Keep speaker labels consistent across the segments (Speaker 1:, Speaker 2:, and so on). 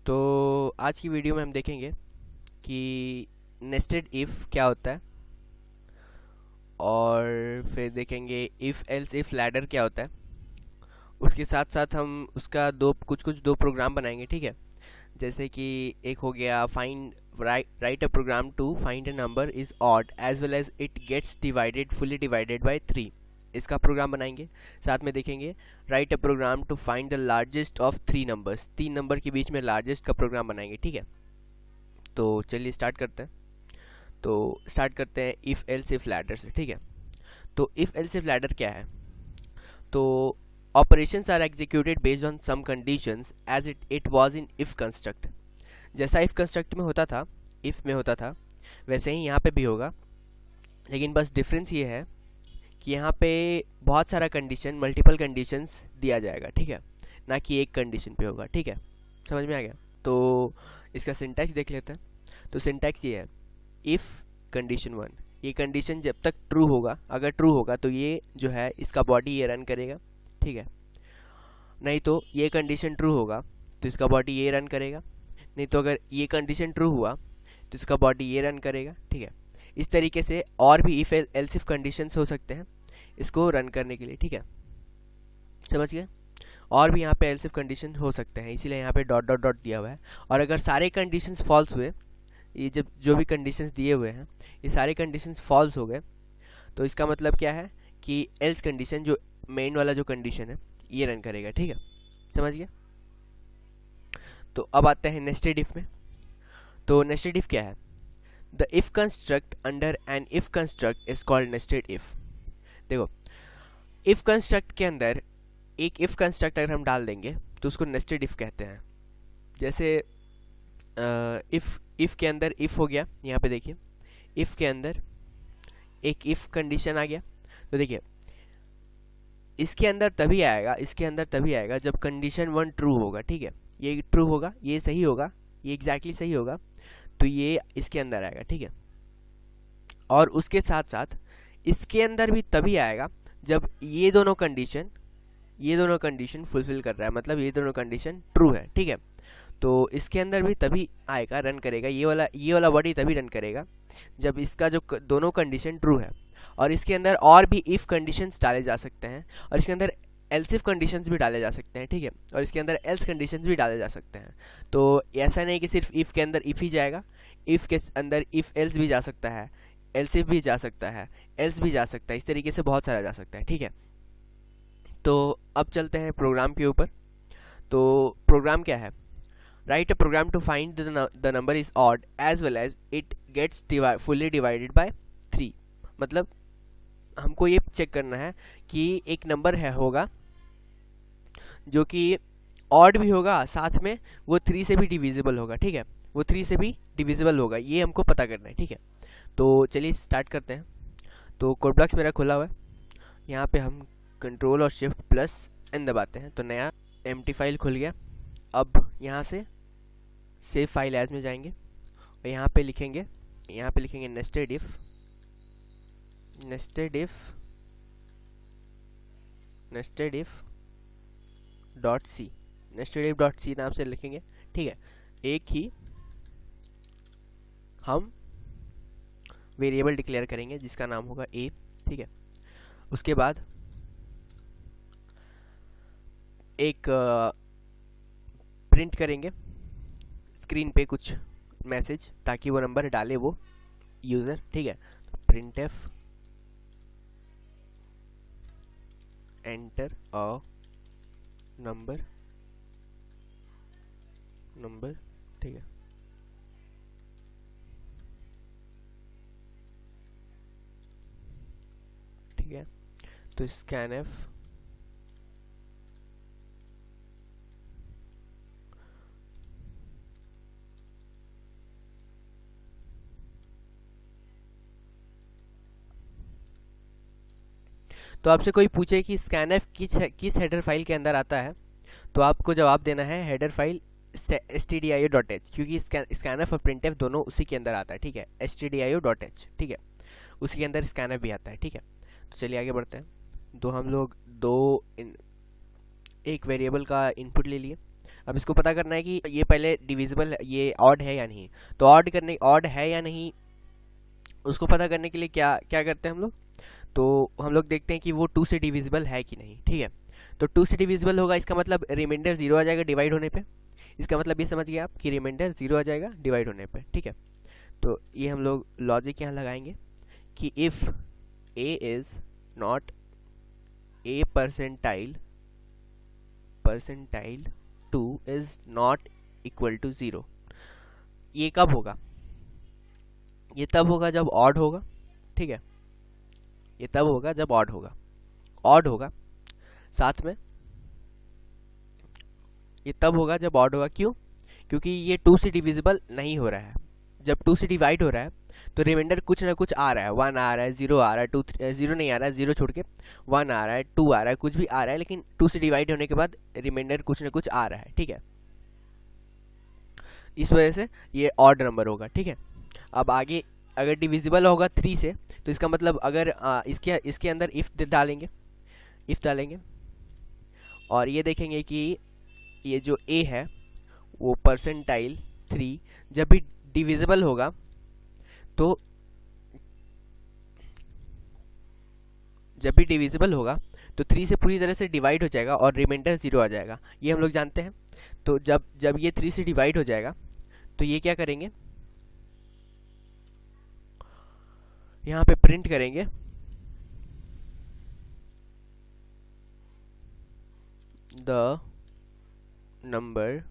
Speaker 1: तो आज की वीडियो में हम देखेंगे कि नेस्टेड इफ़ क्या होता है, और फिर देखेंगे इफ़ एल्स इफ़ लैडर क्या होता है। उसके साथ साथ हम उसका दो प्रोग्राम बनाएंगे, ठीक है। जैसे कि एक हो गया find write a program to find a number is odd as well as it gets divided fully divided by 3। इसका प्रोग्राम बनाएंगे। साथ में देखेंगे write a program to find the largest of 3 numbers, 3 number के बीच में लार्जेस्ट का programme बनाएंगे, ठीक है। तो चलिए स्टार्ट करते हैं। तो स्टार्ट करते हैं इफ़ एल्स इफ लैडर से, ठीक है। तो इफ़ एल्स इफ लैडर क्या है? तो operations are executed based on some conditions as it was in if construct. जैसा इफ कंस्ट्रक्ट में होता था, इफ में होता था, वैसे ही यहाँ पे भी होगा। लेकिन बस डिफरेंस ये है कि यहाँ पे बहुत सारा कंडीशन, मल्टीपल कंडीशंस दिया जाएगा, ठीक है, ना कि एक कंडीशन पे होगा, ठीक है। समझ में आ गया? तो इसका सिंटैक्स देख लेते हैं। तो सिंटैक्स ये है, इफ़ कंडीशन 1, ये कंडीशन जब तक ट्रू होगा, अगर ट्रू होगा तो ये जो है इसका बॉडी ये रन करेगा, ठीक है। नहीं तो ये कंडीशन ट्रू होगा तो इसका बॉडी ये रन करेगा। नहीं तो अगर ये कंडीशन ट्रू हुआ तो इसका बॉडी ये रन करेगा, ठीक है। इस तरीके से और भी इफ एल्स इफ कंडीशंस हो सकते हैं इसको रन करने के लिए, ठीक है। समझ गए? और भी यहाँ पे एल्स इफ कंडीशन हो सकते हैं, इसीलिए यहाँ पे डॉट डॉट डॉट दिया हुआ है। और अगर सारे कंडीशंस फॉल्स हुए, ये जब जो भी कंडीशंस दिए हुए हैं ये सारे कंडीशंस फॉल्स हो गए, तो इसका मतलब क्या है कि एल्स कंडीशन, जो मेन वाला जो कंडीशन है, ये रन करेगा, ठीक है। समझ गए? तो अब आते हैं नेस्टेड इफ में। तो नेस्टेड इफ क्या है? The if construct under an if construct is called nested if. देखो, इफ कंस्ट्रक्ट के अंदर एक इफ कंस्ट्रक्ट अगर हम डाल देंगे तो उसको नेस्टेड इफ कहते हैं। जैसे इफ के अंदर इफ हो गया, यहाँ पे देखिए, इफ के अंदर एक इफ कंडीशन आ गया, तो देखिए इसके अंदर तभी आएगा, इसके अंदर तभी आएगा जब कंडीशन 1 ट्रू होगा, ठीक है। ये ट्रू होगा, ये सही होगा, ये एग्जैक्टली सही होगा, तो ये इसके अंदर आएगा, ठीक है। और उसके साथ साथ इसके अंदर भी तभी आएगा जब ये दोनों कंडीशन फुलफिल कर रहा है, मतलब ये दोनों कंडीशन ट्रू है, ठीक है। तो इसके अंदर भी तभी आएगा, रन करेगा, ये वाला बॉडी तभी रन करेगा जब इसका जो दोनों कंडीशन ट्रू है। और इसके अंदर और भी इफ कंडीशंस डाले जा सकते हैं, और इसके अंदर एल्स इफ कंडीशंस भी डाले जा सकते हैं, ठीक है। और इसके अंदर एल्स कंडीशंस भी डाले जा सकते हैं। तो ऐसा नहीं कि सिर्फ इफ के अंदर इफ ही जाएगा, इफ के अंदर इफ एल्स भी जा सकता है, एल्स इफ भी जा सकता है, एल्स भी जा सकता है, इस तरीके से बहुत सारा जा सकता है, ठीक है। तो अब चलते हैं प्रोग्राम के ऊपर। तो प्रोग्राम क्या है? Write a program to find the number is odd as well as it gets fully divided by 3। मतलब हमको ये चेक करना है कि एक नंबर है होगा जो कि ऑड भी होगा, साथ में वो 3 से भी डिविजिबल होगा, ठीक है। वो 3 से भी डिविजिबल होगा, ये हमको पता करना है, ठीक है। तो चलिए स्टार्ट करते हैं। तो कोड ब्लॉक्स मेरा खुला हुआ है, यहाँ पे हम कंट्रोल और शिफ्ट प्लस एन दबाते हैं तो नया एम्प्टी फाइल खुल गया। अब यहाँ से सेव फाइल एज में जाएंगे और यहाँ पे लिखेंगे nested if dot C, nested if dot C नाम से लिखेंगे, ठीक है। एक ही हम वेरिएबल डिक्लेयर करेंगे जिसका नाम होगा ए, ठीक है। उसके बाद एक प्रिंट करेंगे स्क्रीन पे कुछ मैसेज, ताकि वो नंबर डाले वो यूज़र, ठीक है। Print F enter a number, ठीक है। ठीक है, तो स्कैन एफ तो आपसे कोई पूछे कि स्कैनएफ किस हेडर फाइल के अंदर आता है, तो आपको जवाब देना है हेडर फाइल stdio.h, क्योंकि स्कैनएफ और प्रिंटएफ दोनों उसी के अंदर आता है, ठीक है। stdio.h, ठीक है, उसी के अंदर स्कैनएफ भी आता है, ठीक है। तो चलिए आगे बढ़ते हैं। हम लोग एक वेरिएबल का इनपुट ले लिए। अब इसको पता करना है कि ये पहले डिविजिबल है, ये ऑड है या नहीं। तो ऑड है या नहीं उसको पता करने के लिए क्या क्या करते हैं हम लोग, तो हम लोग देखते हैं कि वो 2 से डिविजिबल है कि नहीं। ठीक है, तो 2 से डिविजिबल होगा, इसका मतलब रिमाइंडर 0 आ जाएगा डिवाइड होने पे। इसका मतलब ये समझ गए आप कि रिमाइंडर 0 आ जाएगा डिवाइड होने पे। ठीक है, तो ये हम लोग लॉजिक यहाँ लगाएंगे कि if a is not a percentile 2 is not equal to 0। ये कब होगा, ये तब होगा जब ऑड होगा। ठीक है, ये तब होगा जब ऑड होगा साथ में, ये तब होगा जब ऑड होगा। क्यों? क्योंकि ये 2 से डिविजिबल नहीं हो रहा है। जब 2 से डिवाइड हो रहा है तो रिमाइंडर कुछ ना कुछ आ रहा है, 1 आ रहा है, 0 आ रहा है, 2 0 नहीं आ रहा है, 0 छोड़ के 1 आ रहा है, 2 आ रहा है, कुछ भी आ रहा है, लेकिन 2 से डिवाइड होने के बाद रिमाइंडर कुछ ना कुछ आ रहा है। ठीक है, इस वजह से ये ऑड नंबर होगा। ठीक है, अब आगे अगर डिविजिबल होगा 3 से, तो इसका मतलब अगर इसके अंदर इफ डालेंगे और ये देखेंगे कि ये जो a है वो परसेंटाइल 3 जब भी डिविजिबल होगा तो 3 से पूरी तरह से डिवाइड हो जाएगा और रिमाइंडर 0 आ जाएगा, ये हम लोग जानते हैं। तो जब ये 3 से डिवाइड हो जाएगा तो ये क्या करेंगे, यहाँ पे प्रिंट करेंगे the number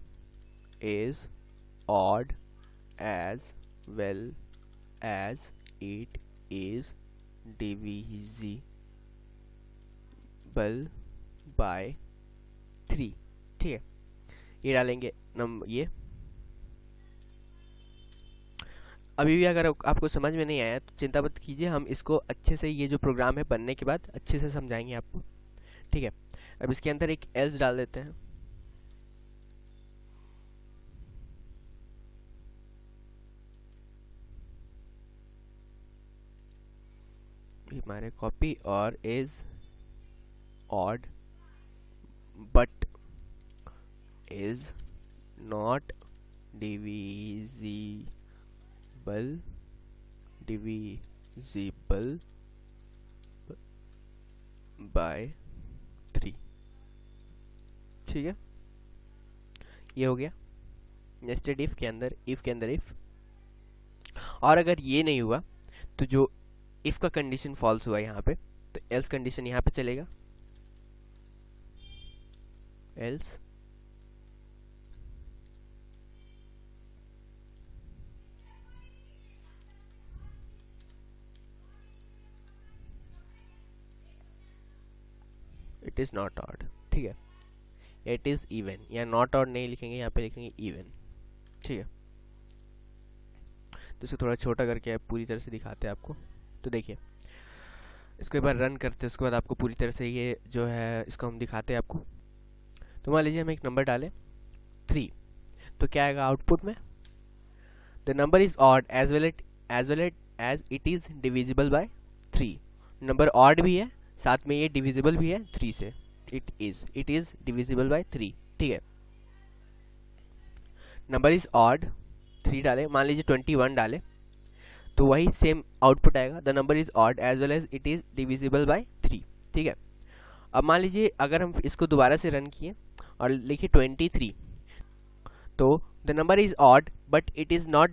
Speaker 1: is odd as well as it is divisible by 3। ठीक है, ये डालेंगे ये। अभी भी अगर आपको समझ में नहीं आया तो चिंता मत कीजिए, हम इसको अच्छे से, ये जो प्रोग्राम है बनने के बाद अच्छे से समझाएंगे आपको। ठीक है, अब इसके अंदर एक एल्स डाल देते हैं। हमारे कॉपी और is odd but is not divisible by 3। ठीक है, ये हो गया नेस्टेड इफ के अंदर इफ। और अगर ये नहीं हुआ तो जो इफ का कंडीशन फॉल्स हुआ यहाँ पे, तो एल्स कंडीशन यहाँ पे चलेगा, else it is not odd. ठीक है, इट इज इवन, यहाँ नॉट ऑड नहीं लिखेंगे, यहाँ पे लिखेंगे इवन। ठीक है, तो इसको थोड़ा छोटा करके पूरी तरह से दिखाते हैं आपको। तो देखिए, इसको एक बार रन करते हैं, उसके बाद आपको पूरी तरह से ये जो है इसको हम दिखाते हैं आपको। तो मान लीजिए हम एक नंबर डालें 3, तो क्या आएगा आउटपुट में, the number is odd as well as it is divisible by 3। Number odd भी है, साथ में ये डिविजिबल भी है 3 से, इट इज डिविजिबल बाय 3। ठीक है, नंबर इज ऑड 3 डाले, मान लीजिए 21 डाले, तो वही सेम आउटपुट आएगा, the number is odd as well as it is divisible by 3। ठीक है, अब मान लीजिए अगर हम इसको दोबारा से रन किए और लिखिए 23, तो the number is odd but is not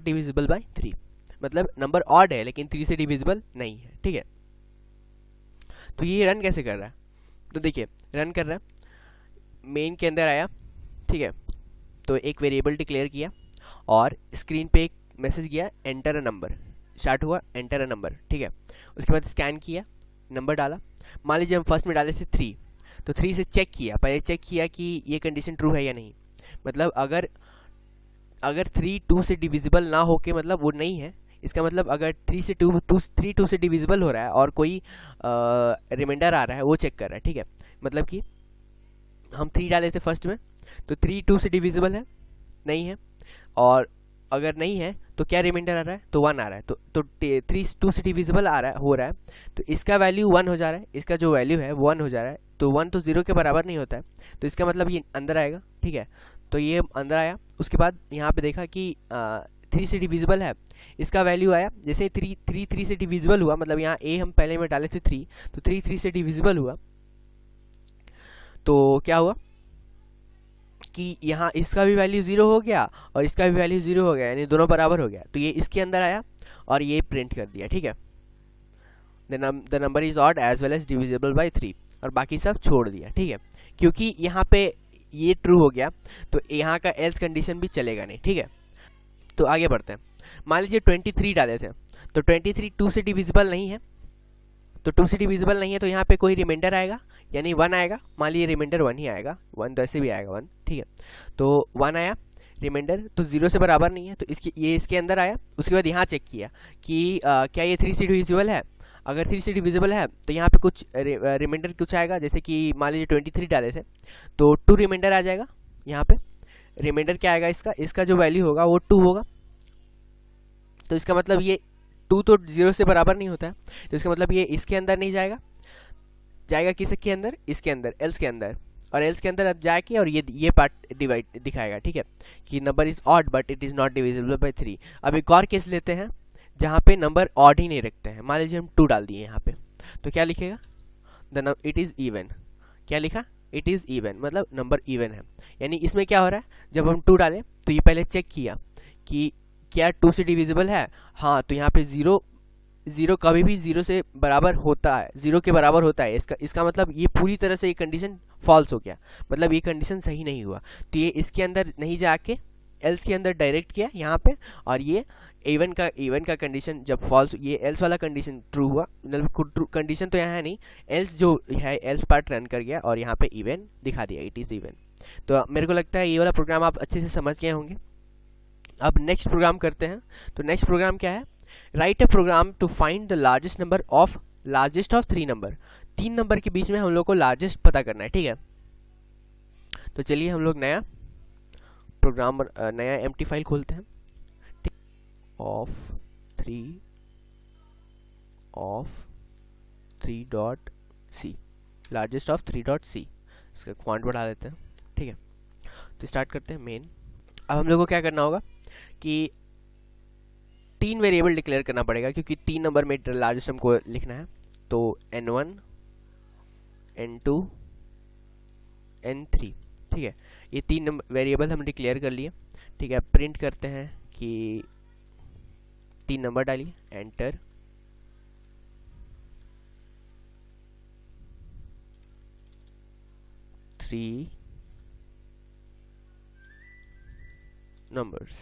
Speaker 1: divisible by 3। मतलब नंबर ऑड है लेकिन 3 से डिविजिबल नहीं है। ठीक है, तो ये रन कैसे कर रहा है, तो देखिए रन कर रहा है, मेन के अंदर आया। ठीक है, तो एक वेरिएबल डिक्लेयर किया और स्क्रीन पे एक मैसेज किया, एंटर अ नंबर, स्टार्ट हुआ एंटर अ नंबर। ठीक है, उसके बाद स्कैन किया, नंबर डाला, मान लीजिए हम फर्स्ट में डाले थे 3, तो 3 से चेक किया, पहले चेक किया कि ये कंडीशन ट्रू है या नहीं। मतलब अगर 3 2 से डिविजिबल ना होके मतलब वो नहीं है, इसका मतलब अगर 3 से 2 से डिविजिबल हो रहा है और कोई रिमाइंडर आ रहा है वो चेक कर रहा है। ठीक है, मतलब कि हम 3 डाले थे फर्स्ट में, तो 3 2 से डिविजिबल है नहीं है, और अगर नहीं है तो क्या रिमाइंडर आ रहा है, तो 1 आ रहा है, तो 3 2 से डिविजिबल हो रहा है, तो इसका वैल्यू 1 हो जा रहा है, इसका जो वैल्यू है वो 1 हो जा रहा है, तो 1 तो 0 के बराबर नहीं होता है, तो इसका मतलब ये अंदर आएगा, ठीक है। तो ये अंदर आया, उसके बाद यहाँ पे देखा कि 3 से डिविजिबल है, इसका वैल्यू आया। जैसे 3 से डिविजिबल हुआ, मतलब यहाँ a हम पहले में डाले थे 3, तो 3 से डिविजिबल हुआ, तो क्या हुआ कि यहाँ इसका भी वैल्यू 0 हो गया और इसका भी वैल्यू 0 हो गया, यानी दोनों बराबर हो गया। तो ये इसके अंदर आया और ये प्रिंट कर दिया, ठीक है। The number is odd as well as divisible by 3, और बाकी सब छोड़ दिया, ठीक है। क्योंकि यहाँ पे ये ट्रू हो गया, तो यहाँ का एल्स कंडीशन भी चलेगा नहीं, ठीक है। तो आगे बढ़ते हैं। मान लीजिए 23 डाले थे, तो 23 2 से डिविजिबल नहीं है, तो 2 से डिविजिबल नहीं है, तो यहाँ पे कोई रिमाइंडर आएगा, यानी 1 आएगा। मान लीजिए रिमाइंडर 1 ही आएगा, 1 तो ऐसे भी आएगा 1, ठीक है। तो 1 आया रिमाइंडर, तो 0 से बराबर नहीं है, तो ये इसके अंदर आया। उसके बाद यहाँ चेक किया कि क्या ये 3 से डिविजिबल है। अगर 3 से डिविजिबल है तो यहाँ पे कुछ रिमाइंडर कुछ आएगा, जैसे कि मान लीजिए 23 डाले थे, तो 2 रिमाइंडर आ जाएगा। यहाँ पे रिमाइंडर क्या आएगा, इसका जो वैल्यू होगा वो 2 होगा। तो इसका मतलब ये 2 तो 0 से बराबर नहीं होता है, तो इसका मतलब ये इसके अंदर नहीं जाएगा, जाएगा किसके अंदर, इसके अंदर, एल्स के अंदर। और एल्स के अंदर जाके और ये पार्ट डिवाइड दिखाएगा, ठीक है, कि number is odd but it is not divisible by 3। अब एक और केस लेते हैं जहाँ पे नंबर ऑड ही नहीं रखते हैं। मान लीजिए हम 2 डाल दिए यहाँ पे, तो क्या लिखेगा, इट इज इवन। क्या लिखा, इट इज इवन, मतलब नंबर इवन है। यानी इसमें क्या हो रहा है, जब हम 2 डालें तो ये पहले चेक किया कि क्या 2 से डिविजिबल है, हाँ, तो यहाँ पे 0 कभी भी 0 से बराबर होता है, 0 के बराबर होता है। इसका मतलब ये पूरी तरह से ये कंडीशन फॉल्स हो गया, मतलब ये कंडीशन सही नहीं हुआ। तो ये इसके अंदर नहीं जाके एल्स के अंदर डायरेक्ट किया यहाँ पे, और ये इवन का कंडीशन जब फॉल्स, ये एल्स वाला कंडीशन ट्रू हुआ, मतलब कंडीशन तो यहाँ है नहीं, एल्स जो है एल्स पार्ट रन कर गया और यहाँ पे इवन दिखा दिया, इट इज इवन। तो मेरे को लगता है ये वाला प्रोग्राम आप अच्छे से समझ गए होंगे। अब नेक्स्ट प्रोग्राम करते हैं। तो नेक्स्ट प्रोग्राम क्या है, write a program to find the largest of 3 number. 3 number के बीच में हम लोग को लार्जेस्ट पता करना है, ठीक है। तो चलिए हम लोग नया प्रोग्राम, नया एम्प्टी फाइल खोलते हैं। ऑफ 3 लार्जेस्ट ऑफ 3.c, इसका फॉन्ट बढ़ा देते हैं, ठीक है। तो स्टार्ट करते हैं मेन। अब हम लोग को क्या करना होगा कि 3 वेरिएबल डिक्लेयर करना पड़ेगा, क्योंकि 3 नंबर में लार्जेस्ट हमको लिखना है। तो n1 n2 n3, ठीक है। ये 3 वेरिएबल हम डिक्लेयर कर लिए, ठीक है। प्रिंट करते हैं कि 3 नंबर डालिए, एंटर। थ्री नंबर्स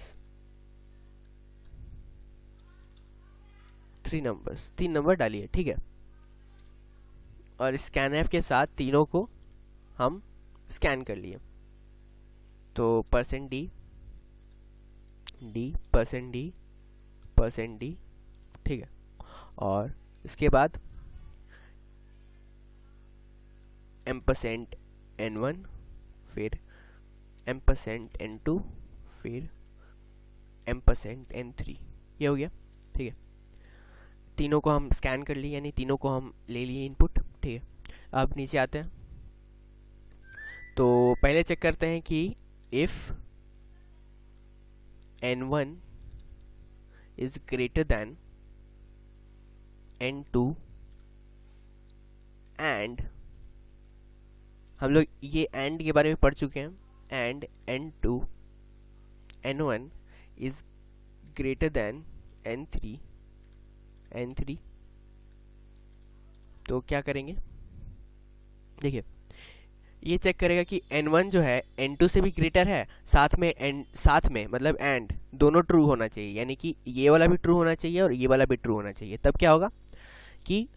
Speaker 1: 3 नंबर डालिए, ठीक है। और स्कैनएफ के साथ तीनों को हम स्कैन कर लिए। तो %d %d, ठीक है। और इसके बाद %n1, फिर %n2, फिर %n3, ये हो गया, ठीक है। तीनों को हम स्कैन कर लिए, यानी तीनों को हम ले लिए इनपुट, ठीक है। अब नीचे आते हैं, तो पहले चेक करते हैं कि if n1 is greater than n2 and, हम लोग ये एंड के बारे में पढ़ चुके हैं, and n1 is greater than n3, तो क्या करेंगे, देखिए ये चेक करेगा कि n1 जो है n2 से भी ग्रेटर है, साथ में मतलब एंड दोनों ट्रू होना चाहिए, यानी कि ये वाला भी ट्रू होना चाहिए और ये वाला भी ट्रू होना चाहिए। तब क्या होगा कि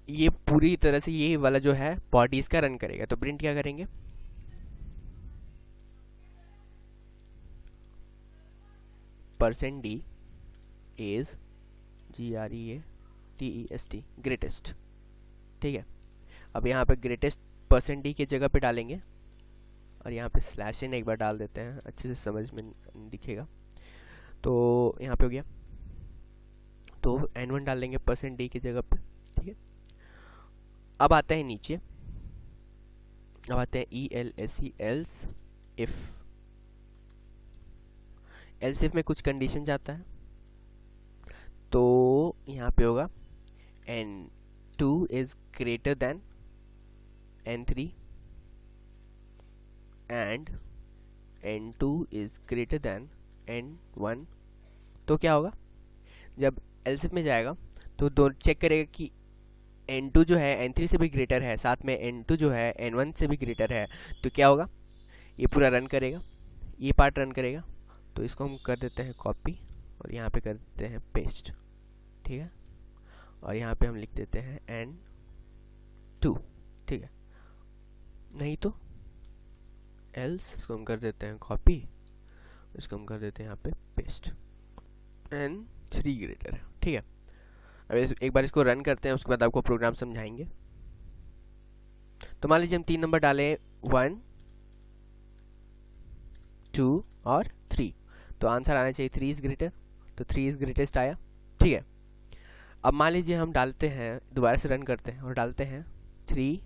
Speaker 1: ये पूरी तरह से ये वाला जो है बॉडी इसका रन करेगा। तो प्रिंट क्या करेंगे, %d is GREATEST, ग्रेटेस्ट, ठीक है। अब यहाँ पे ग्रेटेस्ट %d की जगह पे डालेंगे, और यहाँ पे /n एक बार डाल देते हैं, अच्छे से समझ में दिखेगा। तो यहाँ पे हो गया, तो n1 डाल देंगे %d की जगह पे, ठीक है। अब आते हैं नीचे, अब आते हैं ELSE else if. Else if में कुछ कंडीशन जाता है, तो यहाँ पे होगा N2 is greater than N3 and N2 is greater than N1। तो क्या होगा, जब एल्स इफ में जाएगा तो दो चेक करेगा कि N2 जो है N3 से भी ग्रेटर है, साथ में N2 जो है N1 से भी ग्रेटर है। तो क्या होगा, ये पूरा रन करेगा, ये पार्ट रन करेगा। तो इसको हम कर देते हैं कॉपी और यहाँ पे कर देते हैं पेस्ट, ठीक है। और यहाँ पे हम लिख देते हैं N2, ठीक है। नहीं तो एल्स, इसको हम कर देते हैं कॉपी, इसको हम कर देते हैं यहाँ पे पेस्ट। N3 ग्रेटर है, ठीक है। अब एक बार इसको रन करते हैं, उसके बाद आपको प्रोग्राम समझाएंगे। तो मान लीजिए हम 3 नंबर डाले 1, 2 और 3, तो आंसर आना चाहिए 3 इज ग्रेटर, तो 3 इज ग्रेटेस्ट आया, ठीक है। अब मान लीजिए हम डालते हैं, दोबारा से रन करते हैं और डालते हैं 3,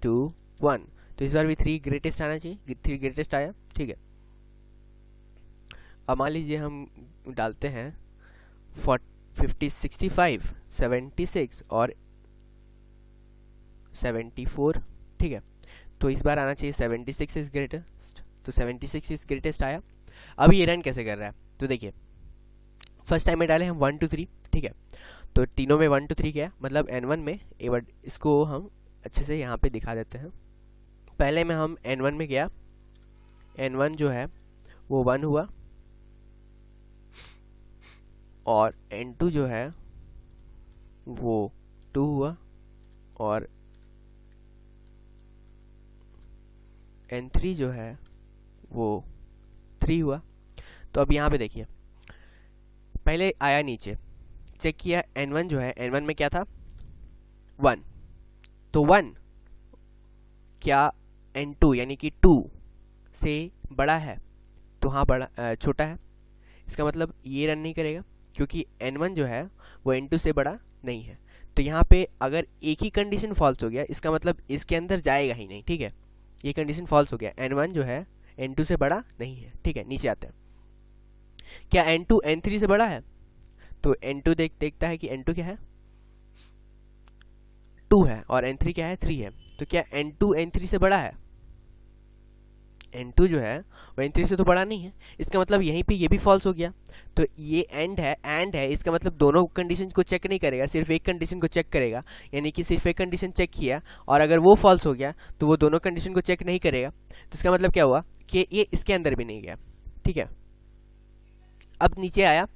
Speaker 1: 2, 1, तो इस बार भी 3 ग्रेटेस्ट आना चाहिए, 3 ग्रेटेस्ट आया, ठीक है। अब मान लीजिए हम डालते हैं 50, 65, 76 और 74, ठीक है। तो इस बार आना चाहिए 76 इज ग्रेटेस्ट, तो 76 इज ग्रेटेस्ट आया। अब ये रन कैसे कर रहा है, तो देखिए फर्स्ट टाइम में डाले हम 1 2 3, ठीक है। तो तीनों में 1 2 3 क्या है, मतलब N1 में एक बार इसको हम अच्छे से यहाँ पे दिखा देते हैं। पहले में हम N1 में गया, N1 जो है वो 1 हुआ और N2 जो है वो 2 हुआ और N3 जो है वो 3 हुआ। तो अब यहाँ पे देखिए, पहले आया नीचे, चेक किया N1 जो है, N1 में क्या था 1, तो 1 क्या N2 यानी कि 2 से बड़ा है, तो हाँ बड़ा छोटा है। इसका मतलब ये रन नहीं करेगा क्योंकि N1 जो है वो N2 से बड़ा नहीं है। तो यहाँ पे अगर एक ही कंडीशन फॉल्स हो गया, इसका मतलब इसके अंदर जाएगा ही नहीं, ठीक है। ये कंडीशन फॉल्स हो गया, N1 जो है N2 से बड़ा नहीं है, ठीक है। नीचे आते हैं, क्या N2 N3 से बड़ा है, तो N2 देखता है कि N2 क्या है 2 है और N3 क्या है 3 है। तो क्या N2 N3 से बड़ा है, N2 जो है वो N3 से तो बड़ा नहीं है। इसका मतलब यहीं पे ये भी फॉल्स हो गया, तो ये एंड है, इसका मतलब दोनों कंडीशन को चेक नहीं करेगा, सिर्फ एक कंडीशन को चेक करेगा। यानी कि सिर्फ एक कंडीशन चेक किया और अगर वो फॉल्स हो गया तो वो दोनों कंडीशन को चेक नहीं करेगा। तो इसका मतलब क्या हुआ कि ये इसके अंदर भी नहीं गया, ठीक है। अब नीचे आया,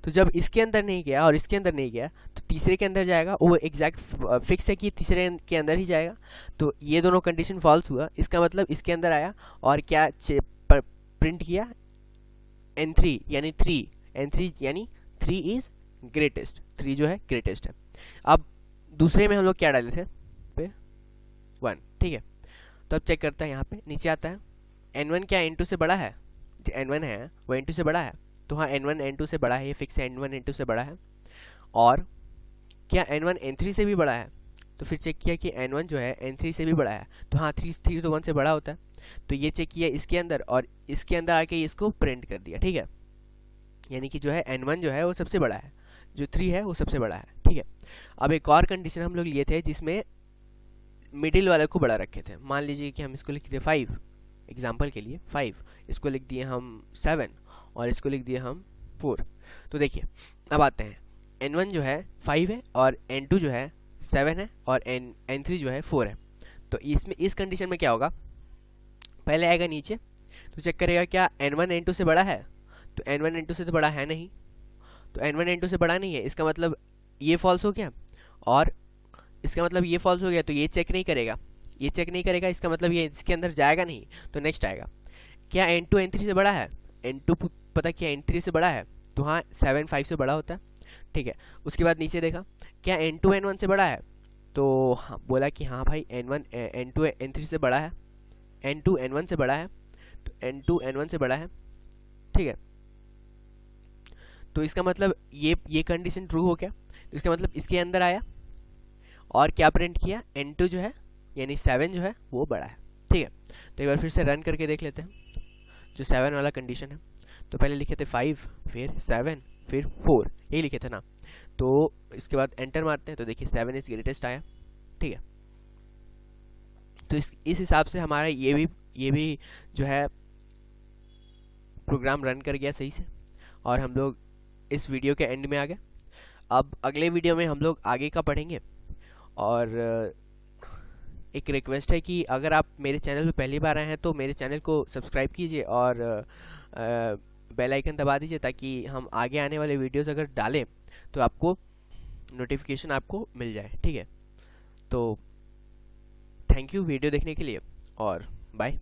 Speaker 1: तो जब इसके अंदर नहीं गया और इसके अंदर नहीं गया तो तीसरे के अंदर जाएगा, वो एग्जैक्ट फिक्स है कि तीसरे के अंदर ही जाएगा। तो ये दोनों कंडीशन फॉल्स हुआ, इसका मतलब इसके अंदर आया और क्या प्रिंट किया N3 यानी 3, N3 यानी 3 इज ग्रेटेस्ट, 3 जो है ग्रेटेस्ट है। अब दूसरे में हम लोग क्या डाले थे पे 1, ठीक है। तो अब चेक करता है, यहाँ पे नीचे आता है N1 क्या N2 से बड़ा है, N1 है वो N2 से बड़ा है, तो हाँ N1 N2 से बड़ा है, ये फिक्स है N1 N2 से बड़ा है। और क्या N1 N3 से भी बड़ा है, तो फिर चेक किया कि N1 जो है N3 से भी बड़ा है, तो हाँ 3 तो 1 से बड़ा होता है। तो ये चेक किया इसके अंदर और इसके अंदर आके इसको प्रिंट कर दिया, ठीक है। यानी कि जो है N1 जो है वो सबसे बड़ा है, जो 3 है वो सबसे बड़ा है, ठीक है। अब एक और कंडीशन हम लोग लिए थे जिसमें मिडिल वाले को बड़ा रखे थे। मान लीजिए कि हम इसको लिख दिए 5, एग्जाम्पल के लिए 5, इसको लिख दिए हम 7 और इसको लिख दिए हम 4। तो देखिए अब आते हैं, N1 जो है 5 है और N2 जो है 7 है और N3 जो है 4 है। तो इसमें इस कंडीशन में क्या होगा, पहले आएगा नीचे तो चेक करेगा क्या N1 N2 से बड़ा है, तो N1 N2 से तो बड़ा है नहीं, तो N1 N2 से बड़ा नहीं है, इसका मतलब ये फॉल्स हो गया और इसका मतलब ये फॉल्स हो गया। तो ये चेक नहीं करेगा, ये चेक नहीं करेगा, इसका मतलब ये इसके अंदर जाएगा नहीं। तो नेक्स्ट आएगा, क्या N2 N3 से बड़ा है, N2 पता क्या N3 से बड़ा है, तो हाँ 7 5 से बड़ा होता है, ठीक है। उसके बाद नीचे देखा क्या N2 N1 से बड़ा है, तो हाँ बोला कि हाँ भाई N2 N3 से बड़ा है, N2 N1 से बड़ा है, तो N2 N1 से बड़ा है, ठीक है। तो इसका मतलब ये कंडीशन ट्रू हो गया, तो इसका मतलब इसके अंदर आया और क्या प्रिंट किया, N2 जो है यानी 7 जो है वो बड़ा है, ठीक है। तो एक बार फिर से रन करके देख लेते हैं जो 7 वाला कंडीशन है। तो पहले लिखे थे 5, फिर 7, फिर 4, यही लिखे थे ना। तो इसके बाद एंटर मारते हैं तो देखिए 7 इज ग्रेटेस्ट आया, ठीक है। तो इस हिसाब से हमारा ये भी जो है प्रोग्राम रन कर गया सही से, और हम लोग इस वीडियो के एंड में आ गए। अब अगले वीडियो में हम लोग आगे का पढ़ेंगे। और एक रिक्वेस्ट है कि अगर आप मेरे चैनल पे पहली बार आए हैं तो मेरे चैनल को सब्सक्राइब कीजिए और बेल आइकन दबा दीजिए, ताकि हम आगे आने वाले वीडियोस अगर डालें तो आपको नोटिफिकेशन आपको मिल जाए, ठीक है। तो थैंक यू वीडियो देखने के लिए और बाय।